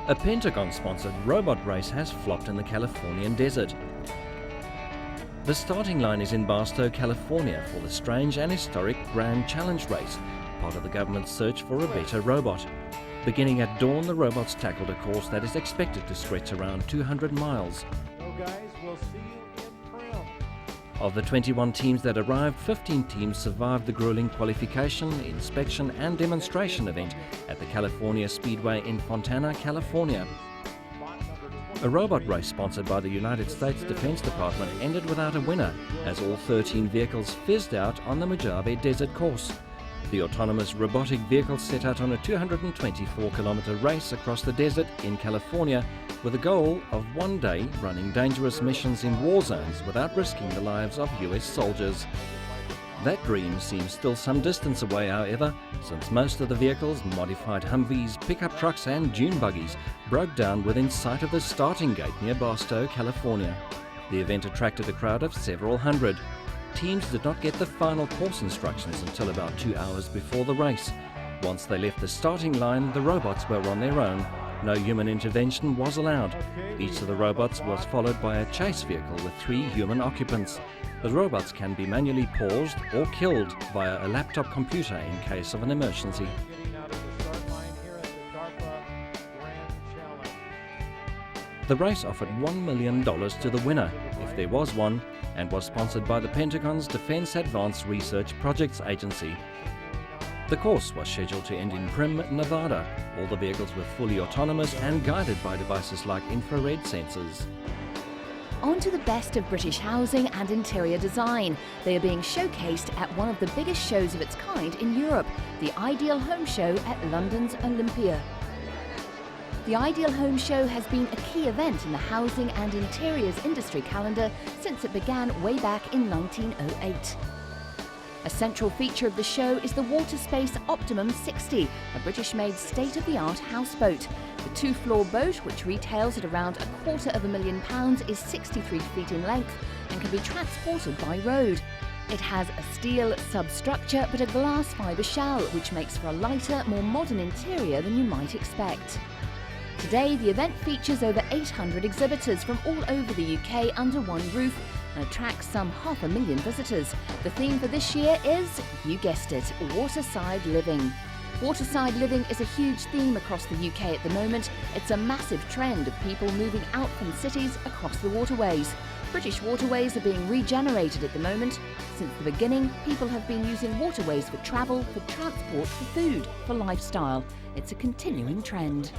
A Pentagon-sponsored robot race has flopped in the Californian desert. The starting line is in Barstow, California for the strange and historic Grand Challenge race, part of the government's search for a better robot. Beginning at dawn, the robots tackled a course that is expected to stretch around 200 miles. So guys, we'll see you in trim. Of the 21 teams that arrived, 15 teams survived the grueling qualification, inspection and demonstration event at the California Speedway in Fontana, California. A robot race sponsored by the United States Defense Department ended without a winner, as all 13 vehicles fizzed out on the Mojave Desert course. The autonomous robotic vehicle set out on a 224-kilometer race across the desert in California with a goal of one day running dangerous missions in war zones without risking the lives of US soldiers. That dream seems still some distance away, however, since most of the vehicles, modified Humvees, pickup trucks and dune buggies, broke down within sight of the starting gate near Barstow, California. The event attracted a crowd of several hundred. Teams did not get the final course instructions until about 2 hours before the race. Once they left the starting line, the robots were on their own. No human intervention was allowed. Each of the robots was followed by a chase vehicle with 3 human occupants. The robots can be manually paused or killed via a laptop computer in case of an emergency. Getting out of the start line here at the DARPA Grand Challenge. The race offered $1 million to the winner, if there was one, and was sponsored by the Pentagon's Defense Advanced Research Projects Agency. The course was scheduled to end in Primm, Nevada. All the vehicles were fully autonomous and guided by devices like infrared sensors. On to the best of British housing and interior design. They are being showcased at one of the biggest shows of its kind in Europe, the Ideal Home Show at London's Olympia. The Ideal Home Show has been a key event in the housing and interiors industry calendar since it began way back in 1908. A central feature of the show is the Waterspace Optimum 60, a British-made state-of-the-art houseboat. The 2-floor boat, which retails at around £250,000, is 63 feet in length and can be transported by road. It has a steel substructure but a glass fibre shell, which makes for a lighter, more modern interior than you might expect. Today, the event features over 800 exhibitors from all over the UK under one roof and attracts some 500,000 visitors. The theme for this year is, you guessed it, waterside living. Waterside living is a huge theme across the UK at the moment. It's a massive trend of people moving out from cities across the waterways. British waterways are being regenerated at the moment. Since the beginning, people have been using waterways for travel, for transport, for food, for lifestyle. It's a continuing trend.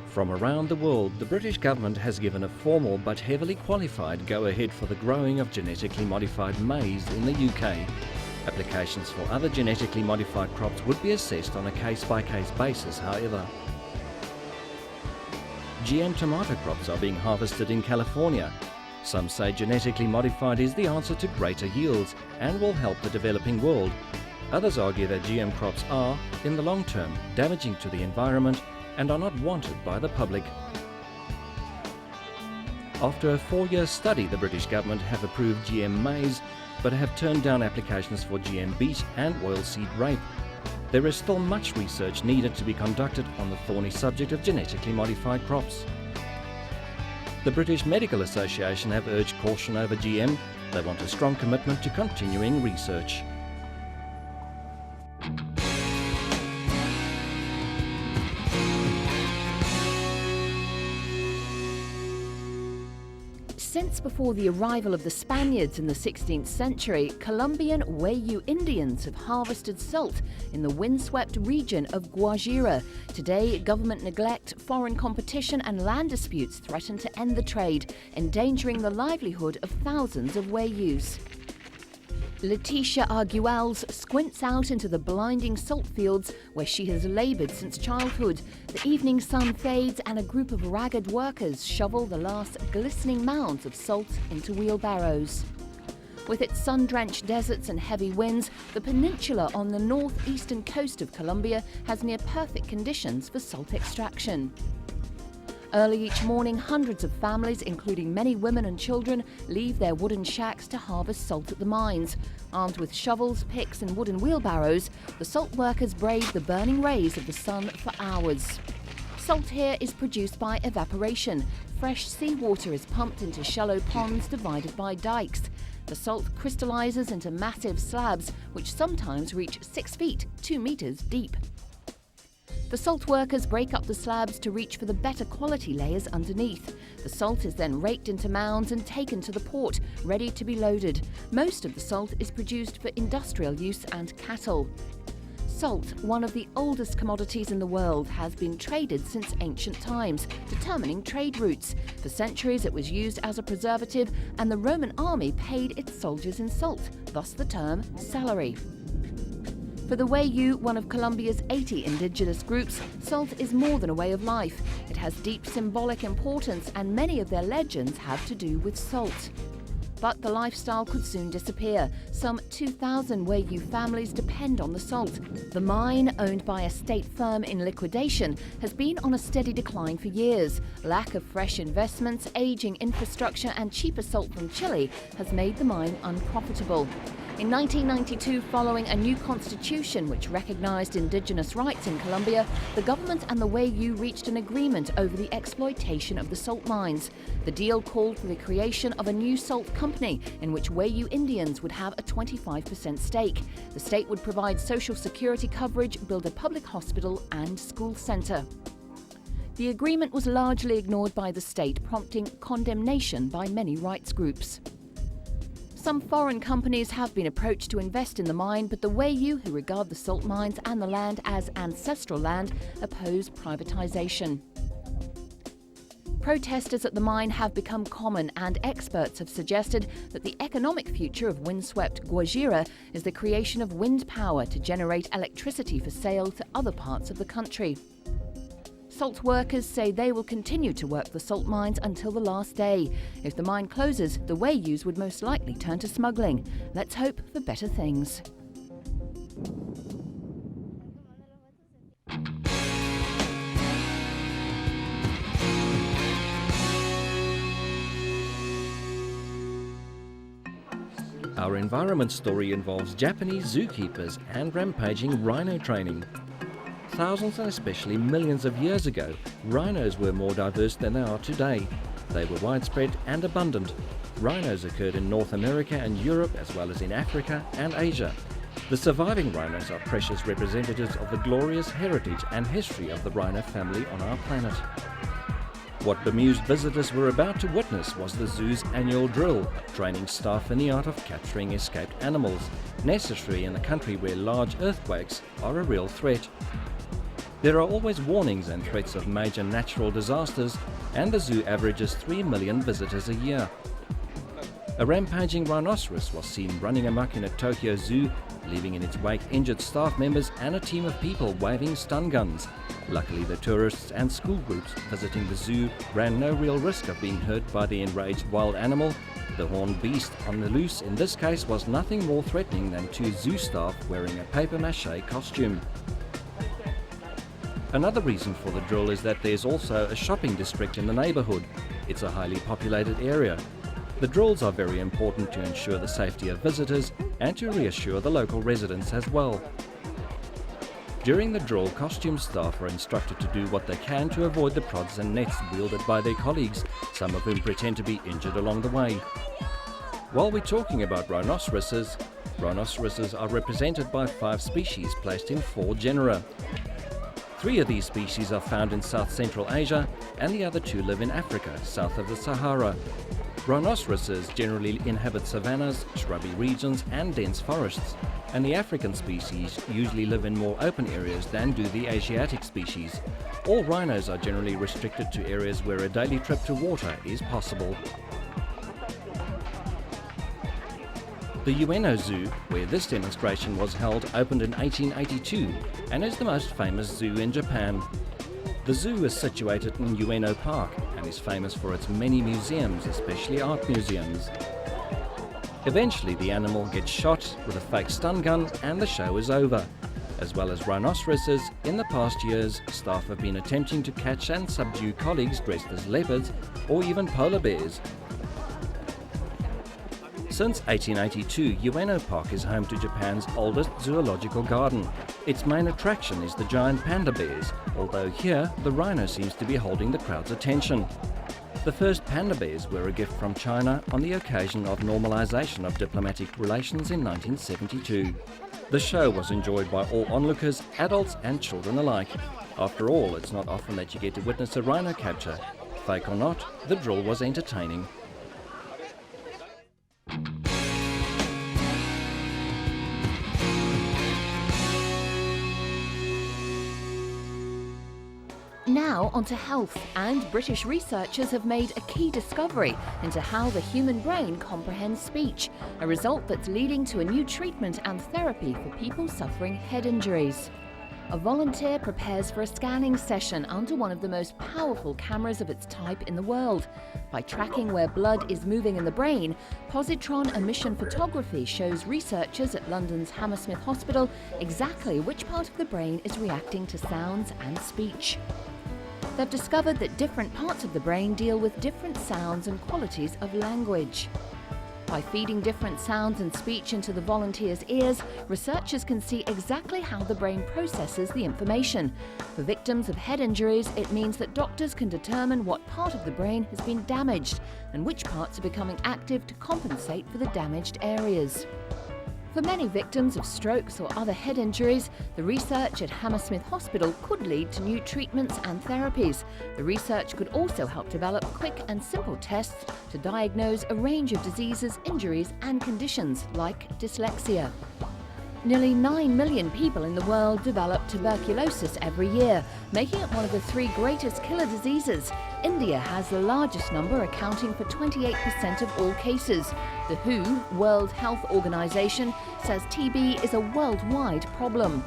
From around the world, the British government has given a formal but heavily qualified go-ahead for the growing of genetically modified maize in the UK. Applications for other genetically modified crops would be assessed on a case-by-case basis, however. GM tomato crops are being harvested in California. Some say genetically modified is the answer to greater yields and will help the developing world. Others argue that GM crops are, in the long term, damaging to the environment and are not wanted by the public. After a 4-year study, the British government have approved GM maize, but have turned down applications for GM beet and oilseed rape. There is still much research needed to be conducted on the thorny subject of genetically modified crops. The British Medical Association have urged caution over GM. They want a strong commitment to continuing research. Since before the arrival of the Spaniards in the 16th century, Colombian Wayuu Indians have harvested salt in the windswept region of Guajira. Today, government neglect, foreign competition and land disputes threaten to end the trade, endangering the livelihood of thousands of Wayuus. Letitia Arguelles squints out into the blinding salt fields where she has laboured since childhood. The evening sun fades and a group of ragged workers shovel the last glistening mounds of salt into wheelbarrows. With its sun-drenched deserts and heavy winds, the peninsula on the northeastern coast of Colombia has near-perfect conditions for salt extraction. Early each morning, hundreds of families, including many women and children, leave their wooden shacks to harvest salt at the mines. Armed with shovels, picks and wooden wheelbarrows, the salt workers brave the burning rays of the sun for hours. Salt here is produced by evaporation. Fresh seawater is pumped into shallow ponds divided by dikes. The salt crystallizes into massive slabs, which sometimes reach 6 feet, 2 meters deep. The salt workers break up the slabs to reach for the better quality layers underneath. The salt is then raked into mounds and taken to the port, ready to be loaded. Most of the salt is produced for industrial use and cattle. Salt, one of the oldest commodities in the world, has been traded since ancient times, determining trade routes. For centuries it was used as a preservative, and the Roman army paid its soldiers in salt, thus the term salary. For the Wayuu, one of Colombia's 80 indigenous groups, salt is more than a way of life. It has deep symbolic importance, and many of their legends have to do with salt. But the lifestyle could soon disappear. Some 2,000 Wayuu families depend on the salt. The mine, owned by a state firm in liquidation, has been on a steady decline for years. Lack of fresh investments, aging infrastructure and cheaper salt from Chile has made the mine unprofitable. In 1992, following a new constitution which recognized indigenous rights in Colombia, the government and the Wayuu reached an agreement over the exploitation of the salt mines. The deal called for the creation of a new salt company in which Wayuu Indians would have a 25% stake. The state would provide social security coverage, build a public hospital and school center. The agreement was largely ignored by the state, prompting condemnation by many rights groups. Some foreign companies have been approached to invest in the mine, but the Wayuu, who regard the salt mines and the land as ancestral land, oppose privatization. Protesters at the mine have become common, and experts have suggested that the economic future of windswept Guajira is the creation of wind power to generate electricity for sale to other parts of the country. Salt workers say they will continue to work the salt mines until the last day. If the mine closes, the Wayus would most likely turn to smuggling. Let's hope for better things. Our environment story involves Japanese zookeepers and rampaging rhino training. Thousands and especially millions of years ago, rhinos were more diverse than they are today. They were widespread and abundant. Rhinos occurred in North America and Europe, as well as in Africa and Asia. The surviving rhinos are precious representatives of the glorious heritage and history of the rhino family on our planet. What bemused visitors were about to witness was the zoo's annual drill, training staff in the art of capturing escaped animals, necessary in a country where large earthquakes are a real threat. There are always warnings and threats of major natural disasters, and the zoo averages 3 million visitors a year. A rampaging rhinoceros was seen running amok in a Tokyo zoo, leaving in its wake injured staff members and a team of people waving stun guns. Luckily, the tourists and school groups visiting the zoo ran no real risk of being hurt by the enraged wild animal. The horned beast on the loose in this case was nothing more threatening than 2 zoo staff wearing a papier-mâché costume. Another reason for the drill is that there's also a shopping district in the neighbourhood. It's a highly populated area. The drills are very important to ensure the safety of visitors and to reassure the local residents as well. During the drill, costume staff are instructed to do what they can to avoid the prods and nets wielded by their colleagues, some of whom pretend to be injured along the way. While we're talking about rhinoceroses are represented by 5 species placed in 4 genera. 3 of these species are found in South Central Asia, and the other 2 live in Africa, south of the Sahara. Rhinoceroses generally inhabit savannas, shrubby regions and dense forests, and the African species usually live in more open areas than do the Asiatic species. All rhinos are generally restricted to areas where a daily trip to water is possible. The Ueno Zoo, where this demonstration was held, opened in 1882 and is the most famous zoo in Japan. The zoo is situated in Ueno Park and is famous for its many museums, especially art museums. Eventually the animal gets shot with a fake stun gun and the show is over. As well as rhinoceroses, in the past years, staff have been attempting to catch and subdue colleagues dressed as leopards or even polar bears. Since 1882, Ueno Park is home to Japan's oldest zoological garden. Its main attraction is the giant panda bears, although here the rhino seems to be holding the crowd's attention. The first panda bears were a gift from China on the occasion of normalization of diplomatic relations in 1972. The show was enjoyed by all onlookers, adults and children alike. After all, it's not often that you get to witness a rhino capture. Fake or not, the drill was entertaining. Now onto health, and British researchers have made a key discovery into how the human brain comprehends speech, a result that's leading to a new treatment and therapy for people suffering head injuries. A volunteer prepares for a scanning session under one of the most powerful cameras of its type in the world. By tracking where blood is moving in the brain, positron emission photography shows researchers at London's Hammersmith Hospital exactly which part of the brain is reacting to sounds and speech. They've discovered that different parts of the brain deal with different sounds and qualities of language. By feeding different sounds and speech into the volunteers' ears, researchers can see exactly how the brain processes the information. For victims of head injuries, it means that doctors can determine what part of the brain has been damaged and which parts are becoming active to compensate for the damaged areas. For many victims of strokes or other head injuries, the research at Hammersmith Hospital could lead to new treatments and therapies. The research could also help develop quick and simple tests to diagnose a range of diseases, injuries and conditions like dyslexia. Nearly 9 million people in the world develop tuberculosis every year, making it one of the 3 greatest killer diseases. India has the largest number, accounting for 28% of all cases. The WHO, World Health Organization, says TB is a worldwide problem.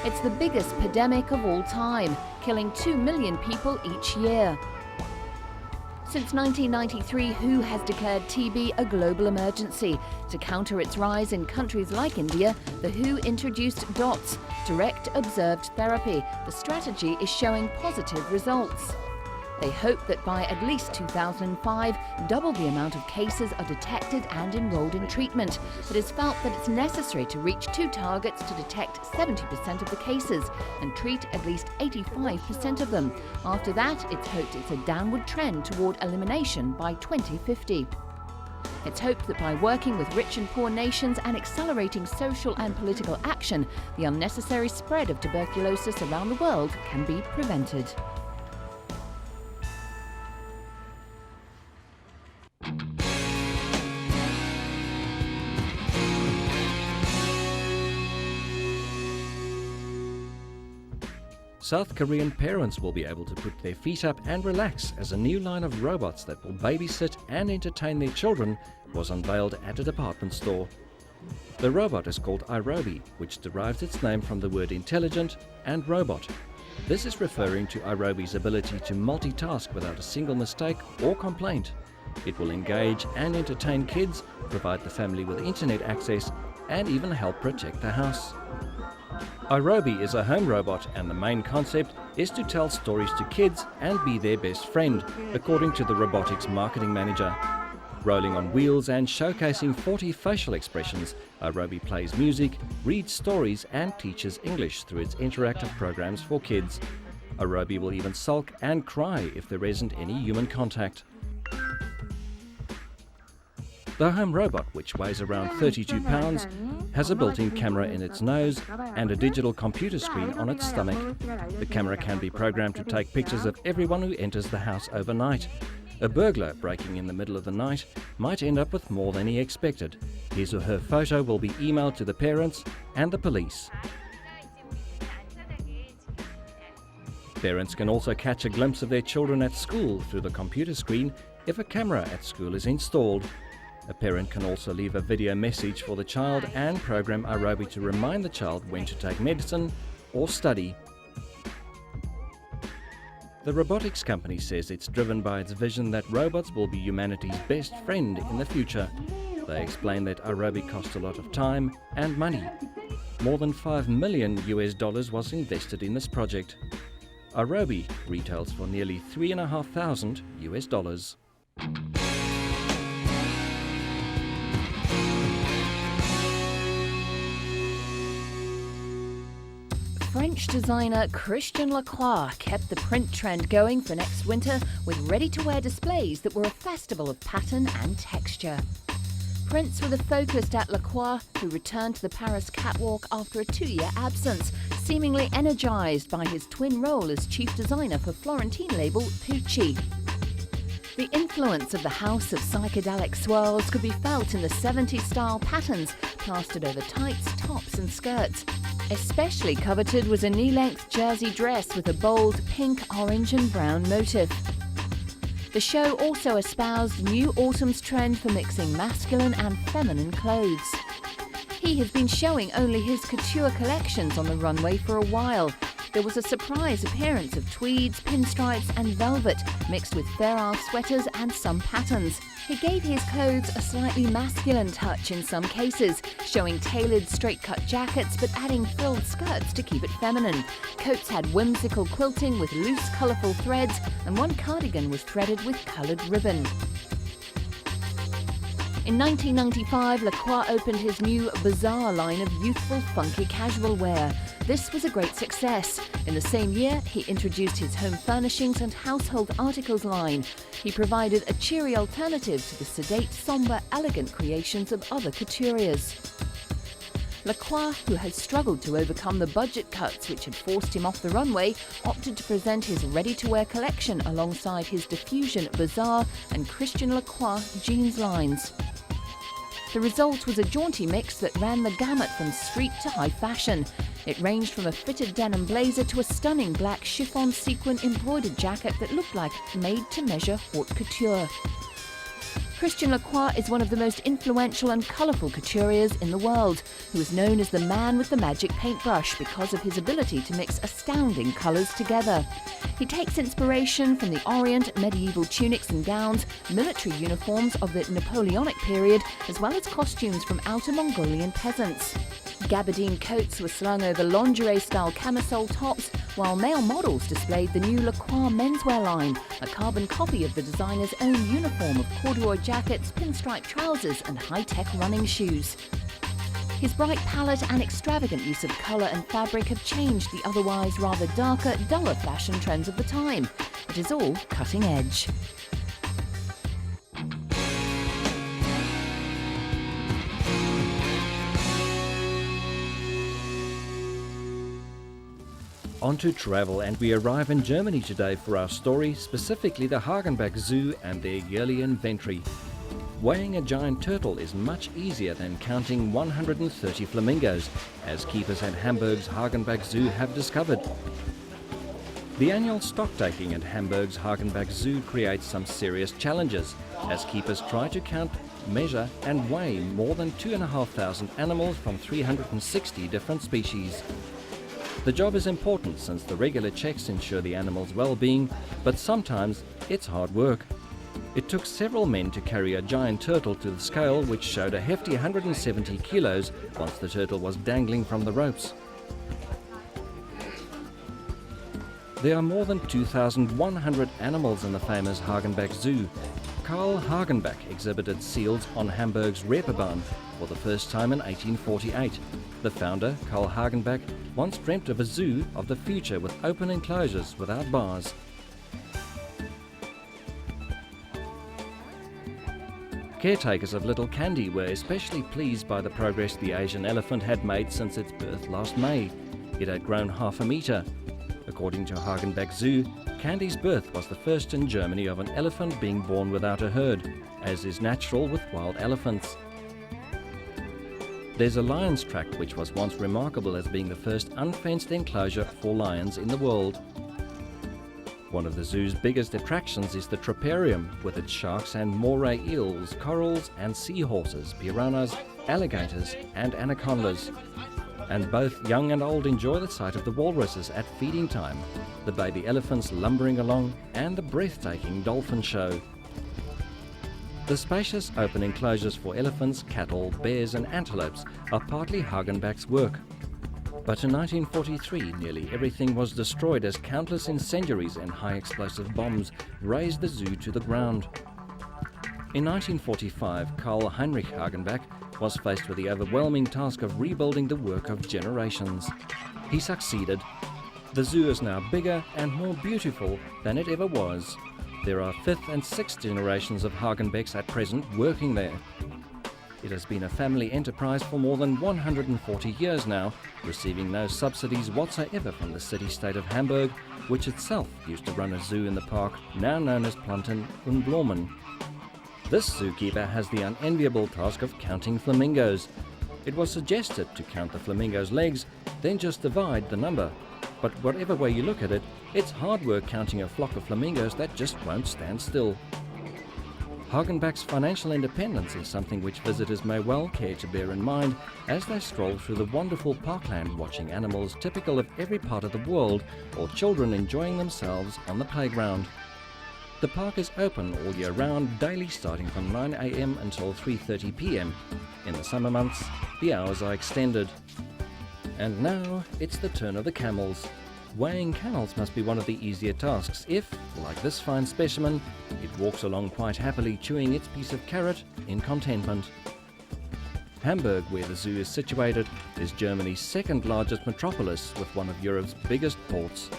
It's the biggest pandemic of all time, killing 2 million people each year. Since 1993, WHO has declared TB a global emergency. To counter its rise in countries like India, the WHO introduced DOTS, Direct Observed Therapy. The strategy is showing positive results. They hope that by at least 2005, double the amount of cases are detected and enrolled in treatment. It is felt that it's necessary to reach 2 targets to detect 70% of the cases and treat at least 85% of them. After that, it's hoped it's a downward trend toward elimination by 2050. It's hoped that by working with rich and poor nations and accelerating social and political action, the unnecessary spread of tuberculosis around the world can be prevented. South Korean parents will be able to put their feet up and relax as a new line of robots that will babysit and entertain their children was unveiled at a department store. The robot is called iRobi, which derives its name from the word intelligent and robot. This is referring to iRobi's ability to multitask without a single mistake or complaint. It will engage and entertain kids, provide the family with internet access, and even help protect the house. iRobi is a home robot, and the main concept is to tell stories to kids and be their best friend, according to the robotics marketing manager. Rolling on wheels and showcasing 40 facial expressions, iRobi plays music, reads stories and teaches English through its interactive programs for kids. iRobi will even sulk and cry if there isn't any human contact. The home robot, which weighs around 32 pounds, has a built-in camera in its nose and a digital computer screen on its stomach. The camera can be programmed to take pictures of everyone who enters the house overnight. A burglar breaking in the middle of the night might end up with more than he expected. His or her photo will be emailed to the parents and the police. Parents can also catch a glimpse of their children at school through the computer screen if a camera at school is installed. A parent can also leave a video message for the child and program iRobi to remind the child when to take medicine or study. The robotics company says it's driven by its vision that robots will be humanity's best friend in the future. They explain that iRobi costs a lot of time and money. More than $5 million was invested in this project. Arobi retails for nearly $3,500. French designer Christian Lacroix kept the print trend going for next winter with ready-to-wear displays that were a festival of pattern and texture. Prints were the focus at Lacroix, who returned to the Paris catwalk after a 2-year absence, seemingly energised by his twin role as chief designer for Florentine label Pucci. The influence of the house of psychedelic swirls could be felt in the 70s style patterns plastered over tights, tops and skirts. Especially coveted was a knee-length jersey dress with a bold pink, orange and brown motif. The show also espoused new autumn's trend for mixing masculine and feminine clothes. He has been showing only his couture collections on the runway for a while. There was a surprise appearance of tweeds, pinstripes and velvet, mixed with Fair Isle sweaters and some patterns. He gave his clothes a slightly masculine touch in some cases, showing tailored straight-cut jackets but adding frilled skirts to keep it feminine. Coats had whimsical quilting with loose, colourful threads, and one cardigan was threaded with coloured ribbon. In 1995, Lacroix opened his new Bazaar line of youthful, funky casual wear. This was a great success. In the same year, he introduced his home furnishings and household articles line. He provided a cheery alternative to the sedate, sombre, elegant creations of other couturiers. Lacroix, who had struggled to overcome the budget cuts which had forced him off the runway, opted to present his ready-to-wear collection alongside his Diffusion Bazaar and Christian Lacroix jeans lines. The result was a jaunty mix that ran the gamut from street to high fashion. It ranged from a fitted denim blazer to a stunning black chiffon sequin embroidered jacket that looked like made-to-measure haute couture. Christian Lacroix is one of the most influential and colourful couturiers in the world, who is known as the man with the magic paintbrush because of his ability to mix astounding colours together. He takes inspiration from the Orient, medieval tunics and gowns, military uniforms of the Napoleonic period, as well as costumes from outer Mongolian peasants. Gabardine coats were slung over lingerie-style camisole tops, while male models displayed the new Lacroix menswear line, a carbon copy of the designer's own uniform of corduroy jackets, pinstripe trousers and high-tech running shoes. His bright palette and extravagant use of colour and fabric have changed the otherwise rather darker, duller fashion trends of the time. It is all cutting edge. On to travel, and we arrive in Germany today for our story, specifically the Hagenbeck Zoo and their yearly inventory. Weighing a giant turtle is much easier than counting 130 flamingos, as keepers at Hamburg's Hagenbeck Zoo have discovered. The annual stocktaking at Hamburg's Hagenbeck Zoo creates some serious challenges, as keepers try to count, measure and weigh more than 2,500 animals from 360 different species. The job is important since the regular checks ensure the animal's well-being, but sometimes it's hard work. It took several men to carry a giant turtle to the scale, which showed a hefty 170 kilos once the turtle was dangling from the ropes. There are more than 2,100 animals in the famous Hagenbeck Zoo. Karl Hagenbeck exhibited seals on Hamburg's Reeperbahn for the first time in 1848. The founder, Karl Hagenbeck, once dreamt of a zoo of the future with open enclosures without bars. Caretakers of Little Candy were especially pleased by the progress the Asian elephant had made since its birth last May. It had grown half a metre. According to Hagenbeck Zoo, Candy's birth was the first in Germany of an elephant being born without a herd, as is natural with wild elephants. There's a lion's track which was once remarkable as being the first unfenced enclosure for lions in the world. One of the zoo's biggest attractions is the troparium, with its sharks and moray eels, corals and seahorses, piranhas, alligators and anacondas. And both young and old enjoy the sight of the walruses at feeding time, the baby elephants lumbering along and the breathtaking dolphin show. The spacious open enclosures for elephants, cattle, bears and antelopes are partly Hagenbeck's work. But in 1943, nearly everything was destroyed as countless incendiaries and high-explosive bombs razed the zoo to the ground. In 1945, Karl Heinrich Hagenbeck was faced with the overwhelming task of rebuilding the work of generations. He succeeded. The zoo is now bigger and more beautiful than it ever was. There are 5th and 6th generations of Hagenbecks at present working there. It has been a family enterprise for more than 140 years now, receiving no subsidies whatsoever from the city-state of Hamburg, which itself used to run a zoo in the park, now known as Planten und Blumen. This zookeeper has the unenviable task of counting flamingos. It was suggested to count the flamingo's legs, then just divide the number. But whatever way you look at it, it's hard work counting a flock of flamingos that just won't stand still. Hagenbeck's financial independence is something which visitors may well care to bear in mind as they stroll through the wonderful parkland, watching animals typical of every part of the world, or children enjoying themselves on the playground. The park is open all year round, daily starting from 9 a.m. until 3:30 p.m. In the summer months, the hours are extended. And now it's the turn of the camels. Weighing camels must be one of the easier tasks if, like this fine specimen, it walks along quite happily chewing its piece of carrot in contentment. Hamburg, where the zoo is situated, is Germany's second largest metropolis with one of Europe's biggest ports.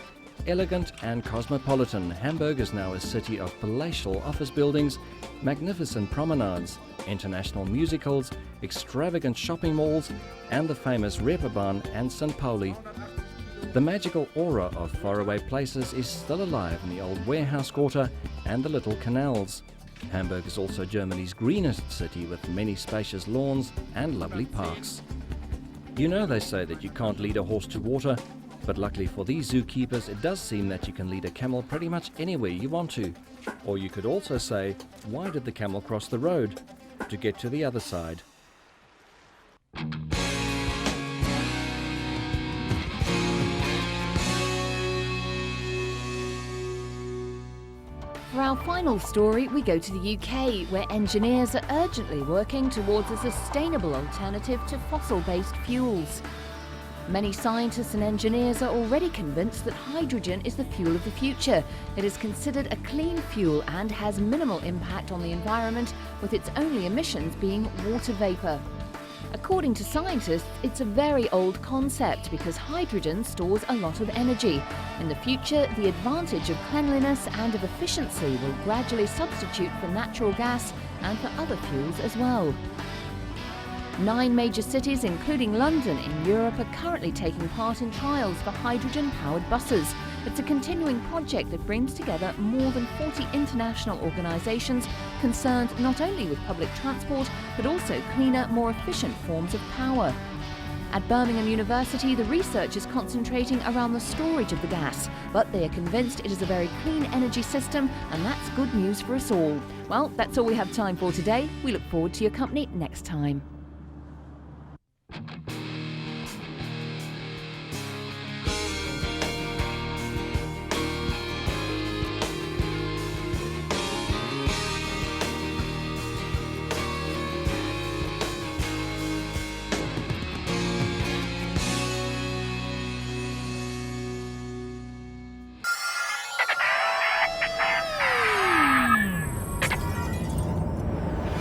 Elegant and cosmopolitan, Hamburg is now a city of palatial office buildings, magnificent promenades, international musicals, extravagant shopping malls, and the famous Reeperbahn and St. Pauli. The magical aura of faraway places is still alive in the old warehouse quarter and the little canals. Hamburg is also Germany's greenest city with many spacious lawns and lovely parks. You know, they say that you can't lead a horse to water, but luckily for these zookeepers it does seem that you can lead a camel pretty much anywhere you want to. Or you could also say, why did the camel cross the road? To get to the other side. For our final story, we go to the UK, where engineers are urgently working towards a sustainable alternative to fossil-based fuels. Many scientists and engineers are already convinced that hydrogen is the fuel of the future. It is considered a clean fuel and has minimal impact on the environment, with its only emissions being water vapour. According to scientists, it's a very old concept because hydrogen stores a lot of energy. In the future, the advantage of cleanliness and of efficiency will gradually substitute for natural gas and for other fuels as well. 9 major cities, including London in Europe, are currently taking part in trials for hydrogen-powered buses. It's a continuing project that brings together more than 40 international organisations concerned not only with public transport, but also cleaner, more efficient forms of power. At Birmingham University, the research is concentrating around the storage of the gas, but they are convinced it is a very clean energy system, and that's good news for us all. Well, that's all we have time for today. We look forward to your company next time.